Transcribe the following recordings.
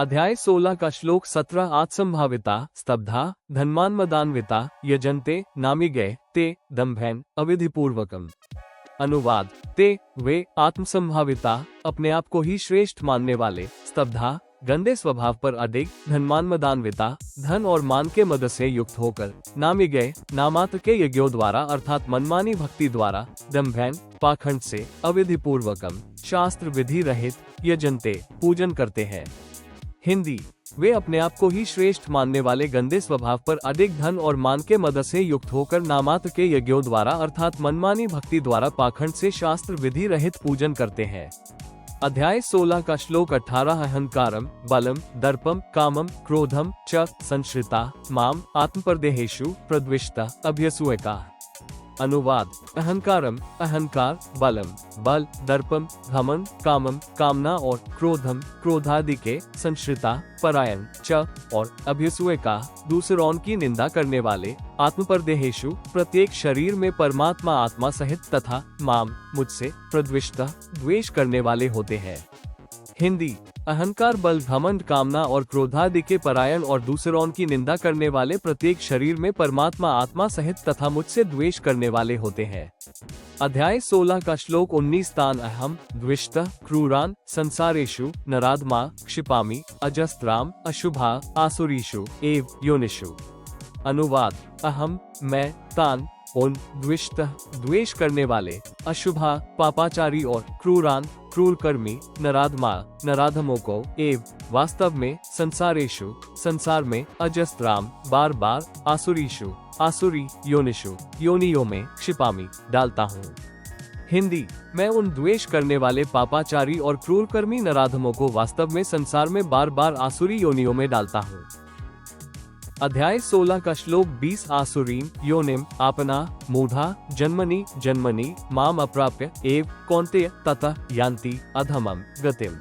अध्याय 16 का श्लोक 17 आत्संभाविता स्तब्धा धन्मान्मदान्विता यजन्ते नामिगे ते दम्भैन अविधिपूर्वकम। अनुवाद ते वे आत्मसंभाविता अपने आप को ही श्रेष्ठ मानने वाले, स्तब्धा गंदे स्वभाव पर अडिग, धन्मान्मदान्विता धन और मान के मद से युक्त होकर, नामिगे नामात्र के यज्ञों द्वारा अर्थात मनमानी भक्ति द्वारा, दम्भैन पाखंड से, अविधि पूर्वकम शास्त्र विधि रहित, यजन्ते पूजन करते हैं। हिंदी वे अपने आप को ही श्रेष्ठ मानने वाले गंदे स्वभाव पर अधिक धन और मान के मदद से युक्त होकर नामात्र के यज्ञों द्वारा अर्थात मनमानी भक्ति द्वारा पाखंड से शास्त्र विधि रहित पूजन करते हैं। अध्याय 16 का श्लोक 18 अहंकारम बलम दर्पम कामम क्रोधम च संश्रिता माम आत्मप्रदेहेषु प्रद्विष्टा अभ्यसूयका। अनुवाद अहंकारम अहंकार, बलम बल, दर्पम घमंड, कामम कामना और क्रोधम क्रोधादि के, संश्रिता परायण च और अभ्यसूयका दूसरों की निंदा करने वाले, आत्मप्रदेहेषु प्रत्येक शरीर में परमात्मा आत्मा सहित तथा माम मुझसे प्रद्विष्टा द्वेष करने वाले होते हैं। हिंदी अहंकार बल घमंड कामना और क्रोधादि के परायण और दूसरों की निंदा करने वाले प्रत्येक शरीर में परमात्मा आत्मा सहित तथा मुझसे द्वेष करने वाले होते हैं। अध्याय 16 का श्लोक 19 तान अहम द्विष्टा क्रूरान संसारेषु नराधमा क्षिपामि अजस्त्राम अशुभा आसुरीषु एव योनिषु। अनुवाद अहम मैं, तान उन, द्विष्ट द्वेष करने वाले, अशुभा पापाचारी और क्रूरान क्रूर कर्मी, नराधमा नराधमों को, एव वास्तव में, संसारेषु संसार में, अजस्त्राम बार बार, आसुरीषु आसुरी योनिषु योनियों में, क्षिपामी डालता हूँ। हिंदी मैं उन द्वेष करने वाले पापाचारी और क्रूर कर्मी नराधमों को वास्तव में संसार में बार बार आसुरी योनियों में डालता हूँ। अध्याय 16 का श्लोक 20 आसुरीम योनिम आपना मूढ़ा जन्मनि जन्मनि माम अप्राप्य एव कौन्तेय ततः यान्ति अधमम गतिम।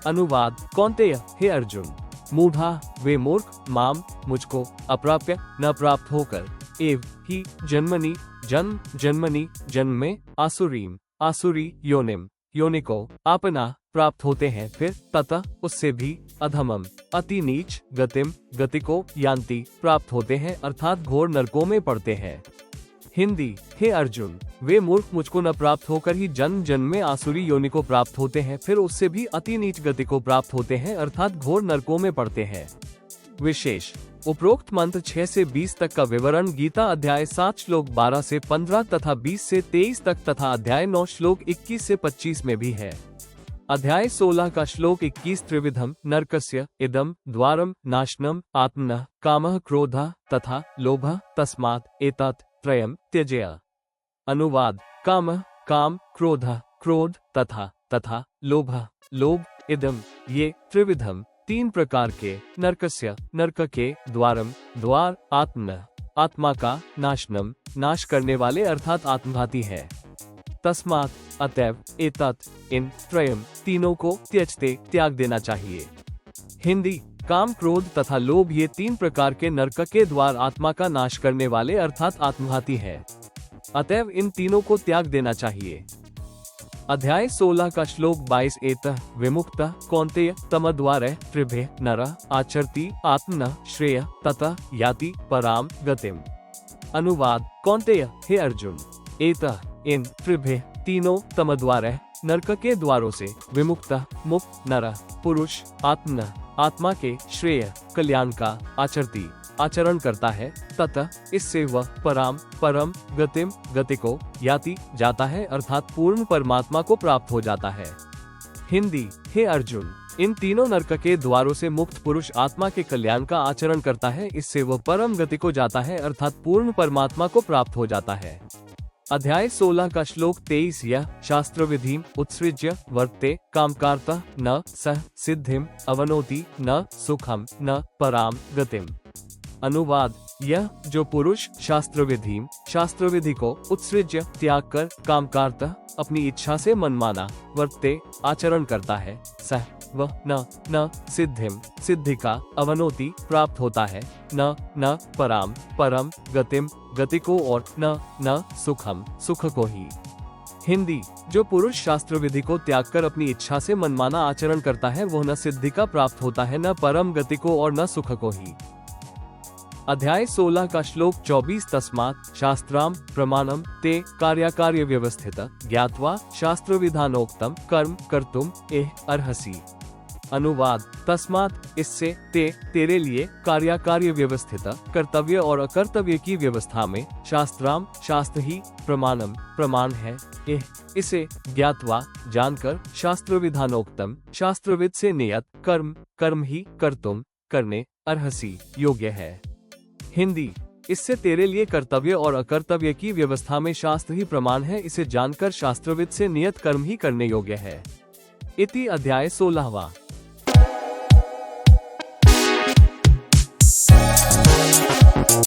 अनुवाद कौन्तेय हे अर्जुन, मूढ़ा वे मूर्ख, माम मुझको, अप्राप्य न प्राप्त होकर, एव ही जन्मनि जन्म जन्मनि जन्म में, आसुरीम आसुरी योनिम योनि को, आपना प्राप्त होते हैं, फिर ततः उससे भी, अधमम अति नीच, गतिम गति को, यान्ति प्राप्त होते हैं अर्थात घोर नरकों में पड़ते हैं। हिंदी हे अर्जुन वे मूर्ख मुझको न प्राप्त होकर ही जन्म जन्म में आसुरी योनि को प्राप्त होते हैं, फिर उससे भी अति नीच गति को प्राप्त होते हैं अर्थात घोर नरकों में पड़ते हैं। विशेष उपरोक्त मंत्र 6 से 20 तक का विवरण गीता अध्याय 7 श्लोक 12 से 15 तथा 20 से 23 तक तथा अध्याय 9 श्लोक 21 से 25 में भी है। अध्याय 16 का श्लोक 21 त्रिविधम नरकस्य इदम द्वारम नाशनम आत्मनः कामः क्रोधः तथा लोभः तस्मात् एतत् त्रयम् त्यजेय। अनुवाद कामः काम, क्रोधः क्रोध तथा लोभः लोभ, इदम ये, त्रिविधम तीन प्रकार के, नरकस्य नरक के, द्वारम द्वार, आत्मनः आत्मा का, नाशनम नाश करने वाले अर्थात आत्मघाती है, तस्मात् अतएव, एतत् इन, त्रयम तीनों को, त्यजते त्याग देना चाहिए। हिंदी काम क्रोध तथा लोभ ये तीन प्रकार के नरक के द्वार आत्मा का नाश करने वाले अर्थात आत्मघाती है, अतएव इन तीनों को त्याग देना चाहिए। अध्याय 16 का श्लोक 22 एतः विमुक्तः कौन्तेय तमद्वारैः त्रिभिः नरः आचरति आत्मनः श्रेय ततः याति पराम गतिम। अनुवाद कौन्तेय हे अर्जुन, एतः इन, त्रिभिः तीनों, तमद्वारैः नरक के द्वारों से, विमुक्तः मुक्त, नरः पुरुष, आत्मनः आत्मा के, श्रेय कल्याण का, आचरति आचरण करता है, ततः इससे वह, पराम परम, गतिम गति को, याति जाता है अर्थात पूर्ण परमात्मा को प्राप्त हो जाता है। हिंदी हे अर्जुन इन तीनों नरक के द्वारों से मुक्त पुरुष आत्मा के कल्याण का आचरण करता है, इससे वह परम गति को जाता है अर्थात पूर्ण परमात्मा को प्राप्त हो जाता है। अध्याय 16 का श्लोक 23 यह शास्त्र विधिम उत्सृज्य वर्ते कामकार्तः न सह सिद्धिम अवनोति न सुखम न पराम गतिम। अनुवाद यह जो पुरुष शास्त्र विधि को उत्सृज्य त्याग कर, कामकार्तः अपनी इच्छा से मनमाना, वर्ते आचरण करता है, सह वह, न सिद्धिम सिद्धि का, अवनोति प्राप्त होता है, न परम गतिम गति को और न सुखम सुख को ही। हिंदी। जो पुरुष शास्त्र विधि को त्याग कर अपनी इच्छा से मनमाना आचरण करता है वह न सिद्धि का प्राप्त होता है, न परम गति को और न सुख को ही। अध्याय 16 का श्लोक 24। तस्मात् शास्त्राम प्रमाणम ते कार्याकार्य व्यवस्थित ज्ञात्वा शास्त्र विधानोक्तम कर्म कर्तुम एह अर्हसि। अनुवाद। तस्मात् इससे, तेरे लिए, कार्याकार्य व्यवस्थित कर्तव्य और अकर्तव्य की व्यवस्था में, शास्त्राम शास्त्र ही, प्रमाणम प्रमाण है, एह इसे, ज्ञात्वा जानकर, शास्त्र विधानोक्तम शास्त्रविद से नियत, कर्म कर्म ही, कर्तुम करने, अर्हसि योग्य है। हिंदी। इससे तेरे लिए कर्तव्य और अकर्तव्य की व्यवस्था में शास्त्र ही प्रमाण है, इसे जानकर शास्त्रविद से नियत कर्म ही करने योग्य है। इति अध्याय 16वां।